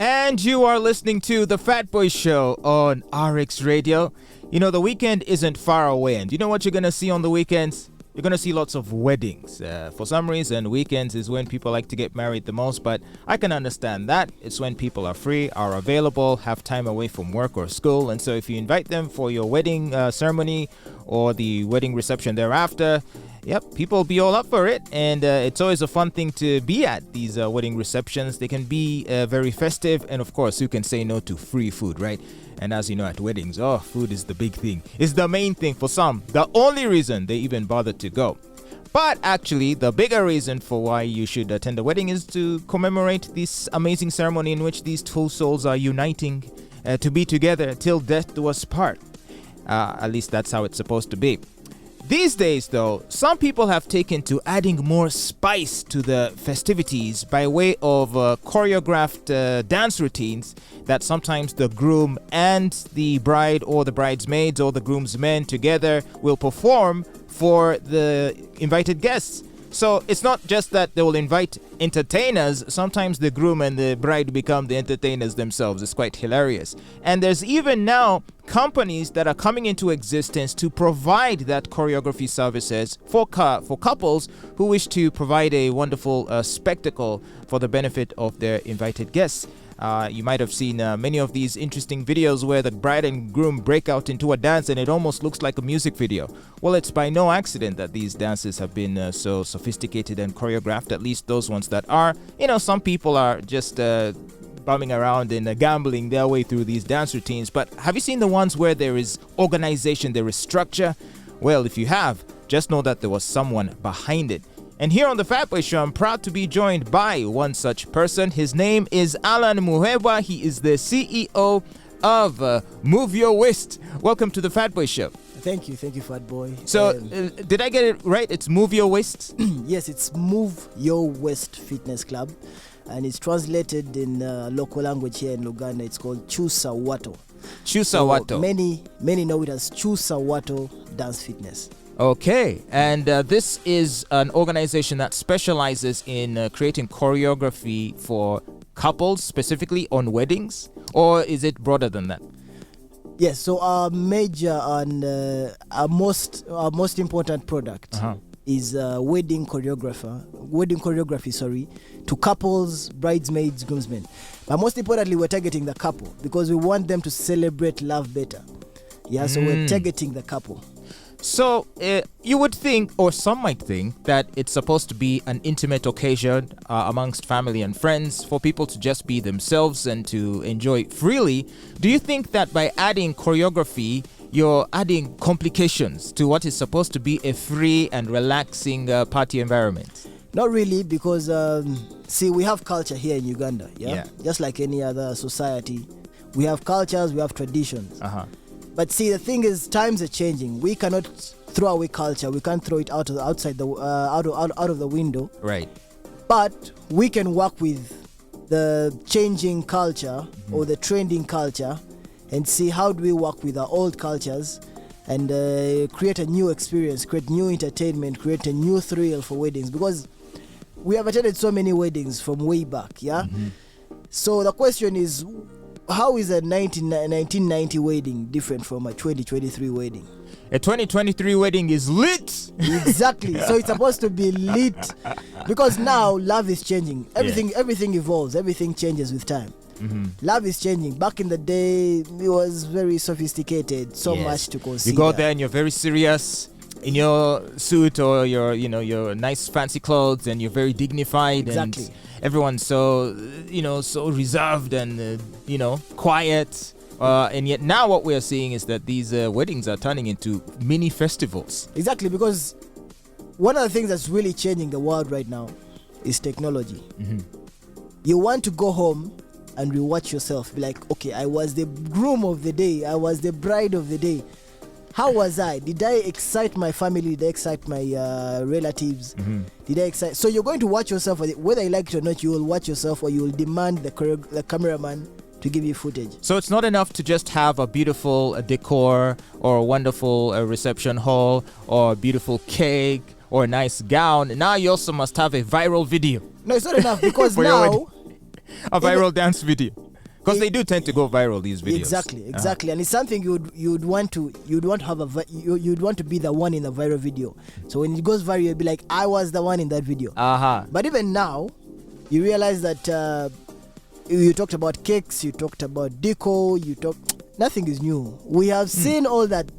And you are listening to The Fatboy Show on RX Radio. You know, the weekend isn't far away, and you know what you're going to see on the weekends? You're going to see lots of weddings. For some reason, weekends is when people like to get married the most, but I can understand that. It's when people are free, are available, have time away from work or school, and so if you invite them for your wedding ceremony or the wedding reception thereafter, yep, people will be all up for it, and it's always a fun thing to be at these wedding receptions. They can be very festive, and of course, who can say no to free food, right? And as you know, at weddings, food is the big thing. It's the main thing for some, the only reason they even bother to go. But actually, the bigger reason for why you should attend a wedding is to commemorate this amazing ceremony in which these two souls are uniting to be together till death do us part. At least that's how it's supposed to be. These days, though, some people have taken to adding more spice to the festivities by way of choreographed dance routines that sometimes the groom and the bride or the bridesmaids or the groomsmen together will perform for the invited guests. So it's not just that they will invite entertainers. Sometimes the groom and the bride become the entertainers themselves. It's quite hilarious. And there's even now companies that are coming into existence to provide that choreography services for couples who wish to provide a wonderful spectacle for the benefit of their invited guests. You might have seen many of these interesting videos where the bride and groom break out into a dance and it almost looks like a music video. Well, it's by no accident that these dances have been so sophisticated and choreographed, at least those ones that are. You know, some people are just bumming around and gambling their way through these dance routines. But have you seen the ones where there is organization, there is structure? Well, if you have, just know that there was someone behind it. And here on the Fatboy Show, I'm proud to be joined by one such person. His name is Allan Muhebwa. He is the CEO of Move Your Waist. Welcome to the Fatboy Show. Thank you, Fatboy. So, did I get it right? It's Move Your Waist? Yes, it's Move Your Waist Fitness Club, and it's translated in local language here in Uganda. It's called Chuusa Wato. Chuusa Wato. Many know it as Chuusa Wato Dance Fitness. Okay, and this is an organization that specializes in creating choreography for couples, specifically on weddings, or is it broader than that? Yes, so our major and our most important product is wedding choreography, to couples, bridesmaids, groomsmen. But most importantly, we're targeting the couple because we want them to celebrate love better. Yeah, so we're targeting the couple. So you would think, or some might think, that it's supposed to be an intimate occasion amongst family and friends for people to just be themselves and to enjoy freely. Do you think that by adding choreography, you're adding complications to what is supposed to be a free and relaxing party environment? Not really, because see, we have culture here in Uganda, yeah? Just like any other society. We have cultures, we have traditions. But see, the thing is, times are changing. We cannot throw away culture. We can't throw it out of the window. Right. But we can work with the changing culture or the trending culture and see how do we work with our old cultures and create a new experience, create new entertainment, create a new thrill for weddings. Because we have attended so many weddings from way back, yeah? So the question is, how is a 1990 wedding different from a 2023 wedding? A 2023 wedding is lit. Exactly. So it's supposed to be lit because now love is changing. Everything evolves. Everything changes with time. Love is changing. Back in the day, it was very sophisticated. So much to consider. You go there and you're very serious in your suit or your nice fancy clothes, and you're very dignified. Exactly. And everyone's so reserved and quiet. And yet now what we're seeing is that these weddings are turning into mini festivals. Exactly, because one of the things that's really changing the world right now is technology. You want to go home and rewatch yourself. Be like, okay, I was the groom of the day. I was the bride of the day. How was I? Did I excite my family? Did I excite my relatives? Did I excite? So you're going to watch yourself, whether you like it or not. You will watch yourself, or you will demand the cameraman to give you footage. So it's not enough to just have a beautiful decor or a wonderful reception hall or a beautiful cake or a nice gown. Now you also must have a viral video. No, it's not enough because now a viral dance video. Because they do tend to go viral, these videos. Exactly, and it's something you'd want to have you'd want to be the one in the viral video. So when it goes viral, you'll be like, I was the one in that video. But even now, you realize that you talked about cakes, you talked about deco, nothing is new. We have seen all that.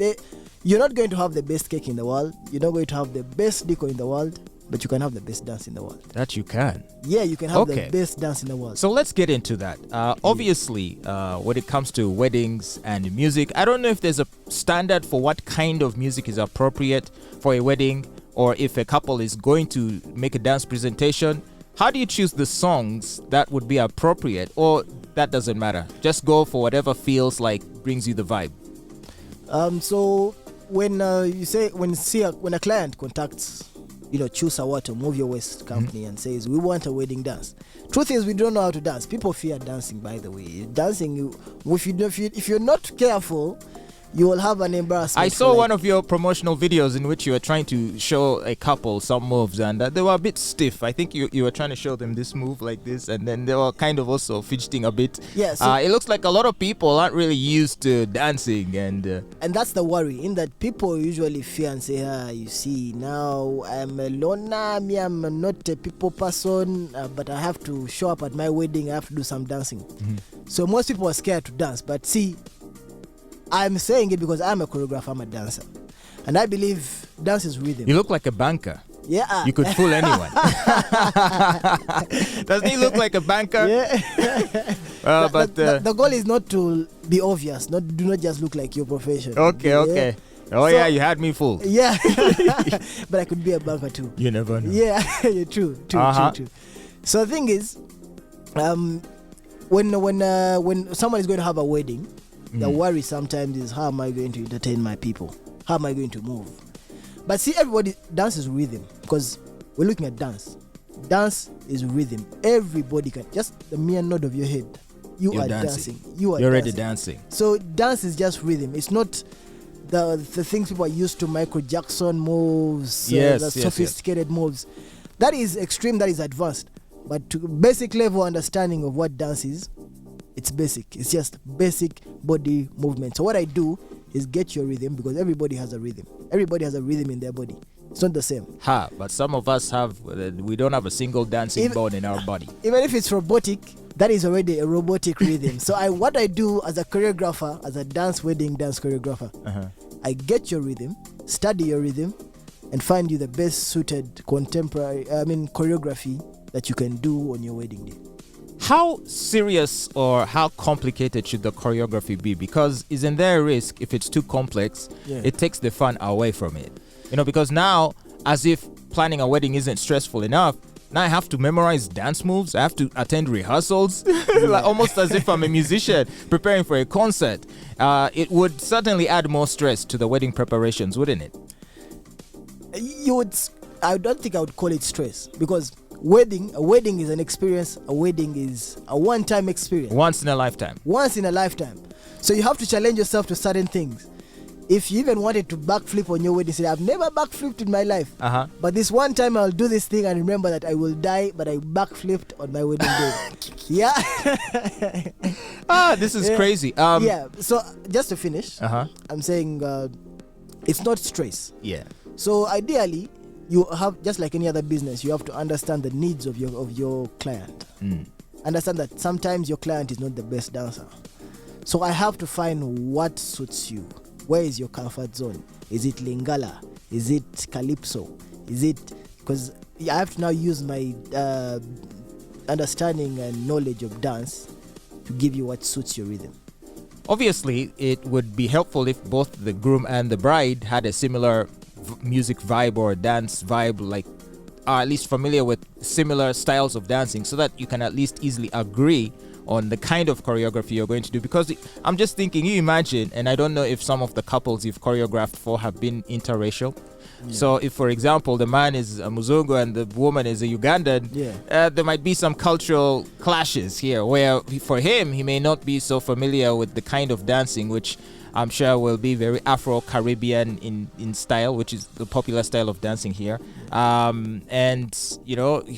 You're not going to have the best cake in the world. You're not going to have the best deco in the world. But you can have the best dance in the world. That you can. Yeah, you can have the best dance in the world. So let's get into that. Obviously, when it comes to weddings and music, I don't know if there's a standard for what kind of music is appropriate for a wedding, or if a couple is going to make a dance presentation. How do you choose the songs that would be appropriate, or that doesn't matter? Just go for whatever feels like brings you the vibe. So when a client contacts, Chuusa Wato, Move Your Waist company, and says, we want a wedding dance. Truth is, we don't know how to dance. People fear dancing, by the way. Dancing, if you're not careful, you will have an embarrassment. I saw one of your promotional videos in which you were trying to show a couple some moves, and they were a bit stiff. I think you were trying to show them this move like this, and then they were kind of also fidgeting a bit. Yeah, so it looks like a lot of people aren't really used to dancing, and that's the worry, in that people usually fear and say, you see, now I'm a loner, I'm not a people person, but I have to show up at my wedding, I have to do some dancing. So most people are scared to dance, but see, I'm saying it because I'm a choreographer, I'm a dancer. And I believe dance is rhythm. You look like a banker. Yeah. You could fool anyone. Doesn't he look like a banker? Yeah. But the goal is not to be obvious. Do not just look like your profession. Okay. Oh, so, you had me fooled. Yeah. But I could be a banker too. You never know. Yeah, true. So the thing is, when someone is going to have a wedding, the worry sometimes is, how am I going to entertain my people? How am I going to move? But see, everybody, dance is rhythm, because we're looking at dance. Dance is rhythm. Everybody can, just the mere nod of your head, you're dancing. You're already dancing. So dance is just rhythm. It's not the things people are used to, Michael Jackson moves, sophisticated moves. That is extreme, that is advanced. But to basic level understanding of what dance is, it's basic. It's just basic body movement. So what I do is get your rhythm, because everybody has a rhythm. Everybody has a rhythm in their body. It's not the same. But some of us we don't have a single dancing bone in our body. Even if it's robotic, that is already a robotic rhythm. So what I do as a choreographer, as a wedding dance choreographer, I get your rhythm, study your rhythm, and find you the best suited choreography that you can do on your wedding day. How serious or how complicated should the choreography be? Because isn't there a risk, if it's too complex, it takes the fun away from it? Because now, as if planning a wedding isn't stressful enough, now I have to memorize dance moves, I have to attend rehearsals, like almost as if I'm a musician preparing for a concert. It would certainly add more stress to the wedding preparations, wouldn't it? I don't think I would call it stress, because a wedding is an experience. A wedding is a one-time experience. Once in a lifetime. So you have to challenge yourself to certain things. If you even wanted to backflip on your wedding, say, I've never backflipped in my life. But this one time I'll do this thing and remember that I will die, but I backflipped on my wedding day. Yeah. This is crazy. So just to finish, I'm saying it's not stress. Yeah. So ideally, you have, just like any other business, you have to understand the needs of your client. Understand that sometimes your client is not the best dancer. So I have to find what suits you. Where is your comfort zone? Is it Lingala? Is it Calypso? Because I have to now use my understanding and knowledge of dance to give you what suits your rhythm. Obviously, it would be helpful if both the groom and the bride had a similar music vibe or dance vibe, like are at least familiar with similar styles of dancing, so that you can at least easily agree on the kind of choreography you're going to do. Because I'm just thinking, you imagine, and I don't know if some of the couples you've choreographed for have been interracial. So if, for example, the man is a Muzungu and the woman is a Ugandan, there might be some cultural clashes here, where for him, he may not be so familiar with the kind of dancing which I'm sure will be very Afro-Caribbean in style, which is the popular style of dancing here. And,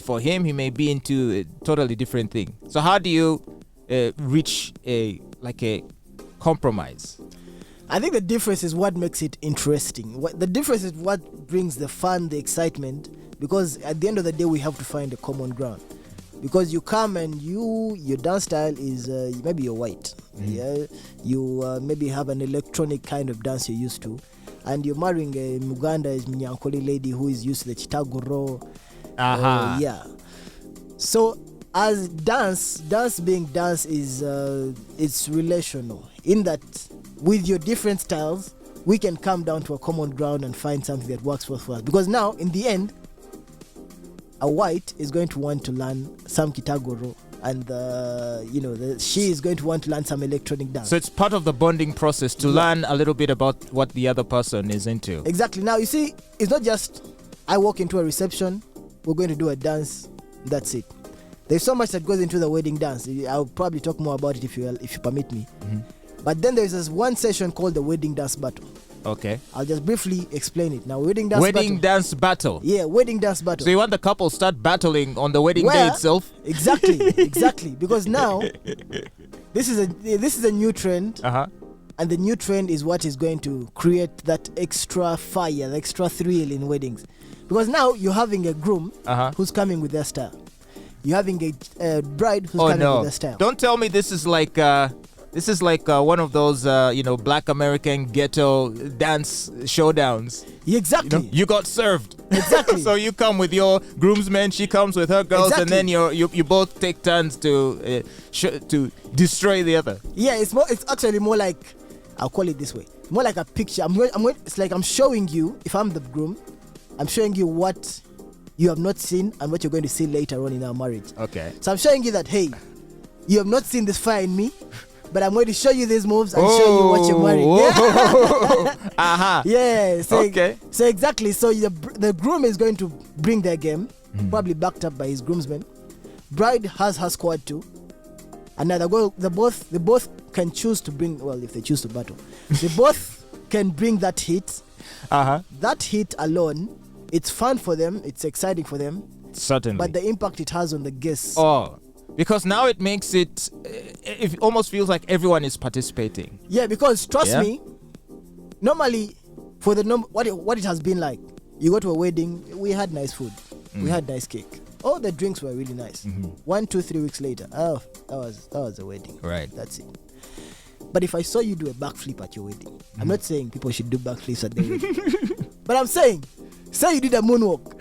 for him, he may be into a totally different thing. So how do you reach a compromise? I think the difference is what makes it interesting. The difference is what brings the fun, the excitement, because at the end of the day, we have to find a common ground. Because you come and your dance style is maybe you're white, you maybe have an electronic kind of dance you're used to, and you're marrying a Muganda's Minyankoli lady who is used to the Chitaguro. So as dance being dance is it's relational in that with your different styles we can come down to a common ground and find something that works for us. Because now in the end, a white is going to want to learn some Kitagoro, and she is going to want to learn some electronic dance. So it's part of the bonding process to learn a little bit about what the other person is into. Exactly. Now you see, it's not just I walk into a reception, we're going to do a dance, that's it. There's so much that goes into the wedding dance. I'll probably talk more about it if you permit me. But then there's this one session called the wedding dance battle. Okay. I'll just briefly explain it. Now, wedding dance battle. Yeah, wedding dance battle. So you want the couple start battling on the wedding day itself? Exactly. Because now, this is a new trend. And the new trend is what is going to create that extra fire, the extra thrill in weddings. Because now you're having a groom who's coming with their style. You're having a bride who's coming with their style. Don't tell me this is like one of those Black American ghetto dance showdowns. Exactly. You got served. Exactly. So you come with your groomsmen, she comes with her girls, and then you both take turns to destroy the other. Yeah, it's actually more like, I'll call it this way, more like a picture. It's like I'm showing you, if I'm the groom, I'm showing you what you have not seen and what you're going to see later on in our marriage. Okay. So I'm showing you that, hey, you have not seen this fire in me, but I'm going to show you these moves and show you what you're marrying. Yeah. So, okay. So exactly. So the groom is going to bring their game, probably backed up by his groomsmen. Bride has her squad too. And now they both can choose to bring, well, if they choose to battle, they both can bring that hit. That hit alone, it's fun for them, it's exciting for them. Certainly. But the impact it has on the guests. Because now it makes it almost feels like everyone is participating. Yeah, because trust me, normally for what it has been like, you go to a wedding, we had nice food, we had nice cake, all the drinks were really nice. 1, 2, 3 weeks later, that was a wedding. Right. That's it. But if I saw you do a backflip at your wedding, I'm not saying people should do backflips at their wedding, but I'm saying, say you did a moonwalk,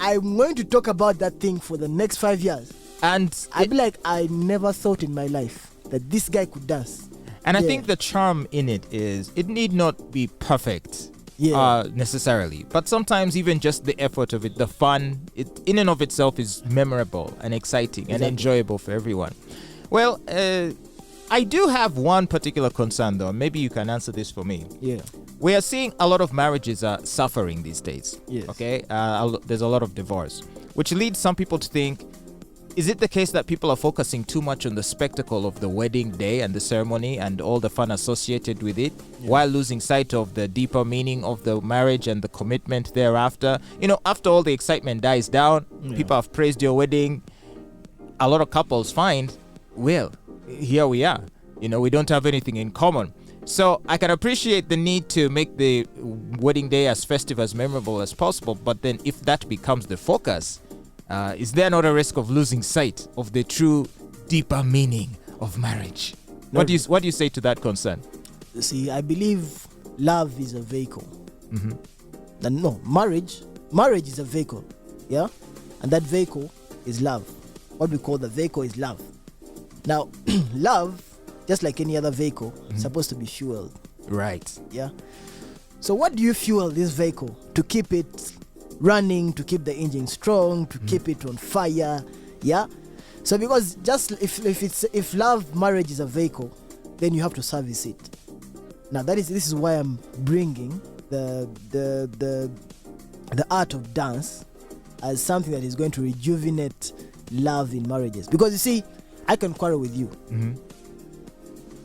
I'm going to talk about that thing for the next 5 years. And I'd be like, I never thought in my life that this guy could dance. And I think the charm in it is, it need not be perfect necessarily. But sometimes even just the effort of it, the fun, it in and of itself is memorable and exciting and enjoyable for everyone. Well, I do have one particular concern though. Maybe you can answer this for me. Yeah. We are seeing a lot of marriages are suffering these days. Yes. Okay. There's a lot of divorce, which leads some people to think, is it the case that people are focusing too much on the spectacle of the wedding day and the ceremony and all the fun associated with it, while losing sight of the deeper meaning of the marriage and the commitment thereafter? After all the excitement dies down, people have praised your wedding. A lot of couples find, well, here we are. We don't have anything in common. So I can appreciate the need to make the wedding day as festive, as memorable as possible. But then if that becomes the focus, is there not a risk of losing sight of the true deeper meaning of marriage? No. What do you say to that concern? See, I believe love is a vehicle. And no, marriage is a vehicle. Yeah? And that vehicle is love. What we call the vehicle is love. Now, love, just like any other vehicle, is supposed to be fueled. Right. Yeah? So what do you fuel this vehicle to keep it running, to keep the engine strong, to keep it on fire? Yeah? So because just if love marriage is a vehicle, then you have to service it. Now this is why I'm bringing the art of dance as something that is going to rejuvenate love in marriages. Because you see, I can quarrel with you,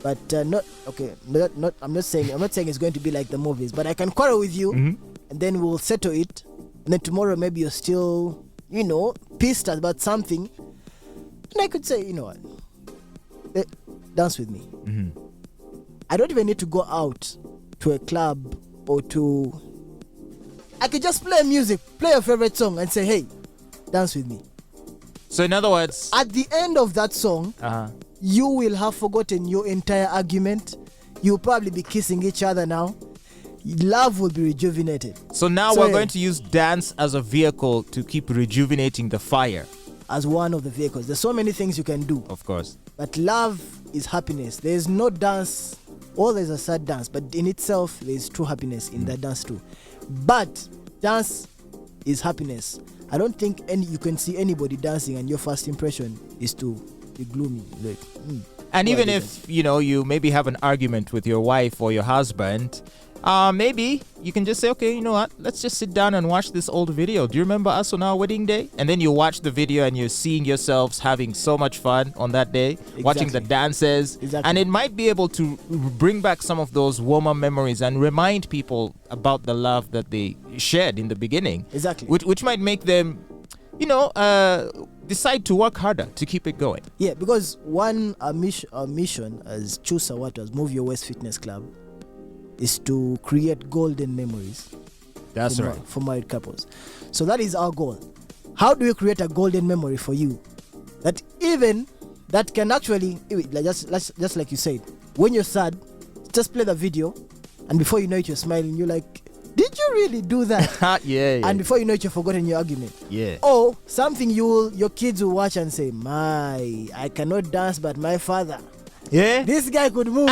but I'm not saying it's going to be like the movies. But I can quarrel with you, and then we'll settle it. And then tomorrow maybe you're still, pissed about something, and I could say, you know what, dance with me. Mm-hmm. I don't even need to go out to a club or to. I could just play music, play a favorite song, and say, "Hey, dance with me." So in other words, At the end of that song, you will have forgotten your entire argument. You'll probably be kissing each other now. Love will be rejuvenated. So now we're going to use dance as a vehicle to keep rejuvenating the fire. As one of the vehicles. There's so many things you can do. Of course. But love is happiness. There's no dance, or there's a sad dance, but in itself, there's true happiness in that dance too. But dance is happiness. I don't think you can see anybody dancing and your first impression is to be gloomy. Like, and even if, you maybe have an argument with your wife or your husband, maybe you can just say, okay, you know what? Let's just sit down and watch this old video. Do you remember us on our wedding day? And then you watch the video and you're seeing yourselves having so much fun on that day, watching the dances. Exactly. And it might be able to bring back some of those warmer memories and remind people about the love that they shared in the beginning. Exactly. Which might make them, decide to work harder to keep it going. Yeah, because our mission as Chuusa Wato, as Move Your West Fitness Club, is to create golden memories. That's right. For married couples. So that is our goal. How do we create a golden memory for you that can actually, just like you said, when you're sad, just play the video, and before you know it, you're smiling. You're like, did you really do that? Yeah. And before you know it, you've forgotten your argument. Yeah. Or something your kids will watch and say, I cannot dance, but my father. Yeah. This guy could move.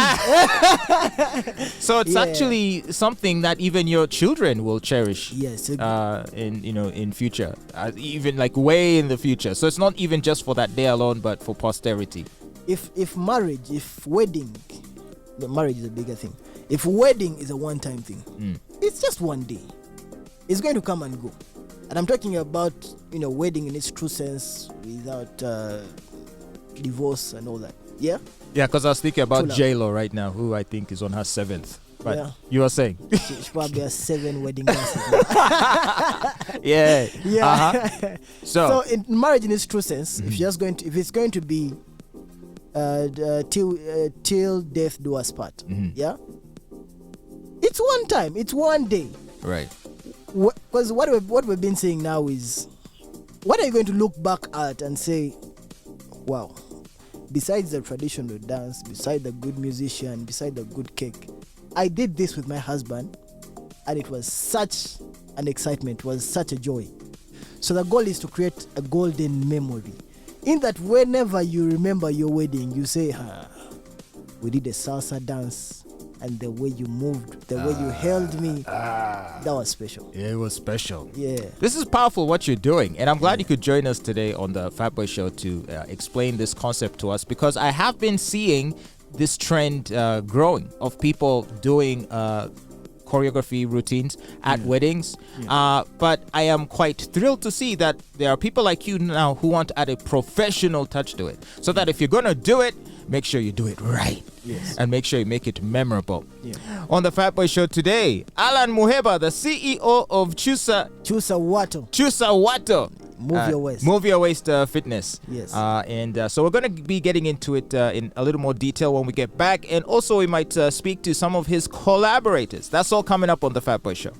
So it's actually something that even your children will cherish. Yes. In future, even like way in the future. So it's not even just for that day alone, but for posterity. If wedding, marriage is a bigger thing. If wedding is a one-time thing, it's just one day. It's going to come and go. And I'm talking about wedding in its true sense, without divorce and all that. Yeah. Yeah, because I was thinking about J-Lo right now, who I think is on her 7th. But you were saying she probably has 7 wedding dances. Yeah. So in marriage in its true sense, if it's going to be till death do us part, yeah, it's one time, it's one day, right? Because what we've been saying now is, what are you going to look back at and say, wow, besides the traditional dance, beside the good musician, beside the good cake, I did this with my husband, and it was such an excitement, it was such a joy. So the goal is to create a golden memory, in that whenever you remember your wedding, you say, we did a salsa dance, and the way you moved, the way you held me, that was special. Yeah, it was special. Yeah. This is powerful what you're doing, and I'm glad you could join us today on the Fatboy Show to explain this concept to us, because I have been seeing this trend growing of people doing choreography routines at weddings. But I am quite thrilled to see that there are people like you now who want to add a professional touch to it, so that if you're going to do it, make sure you do it right. Yes. And make sure you make it memorable. Yeah. On the Fatboy Show today, Allan Muhebwa, the CEO of Chuusa Wato. Move Your Waist Fitness. Yes. So we're going to be getting into it in a little more detail when we get back. And also we might speak to some of his collaborators. That's all coming up on the Fatboy Show.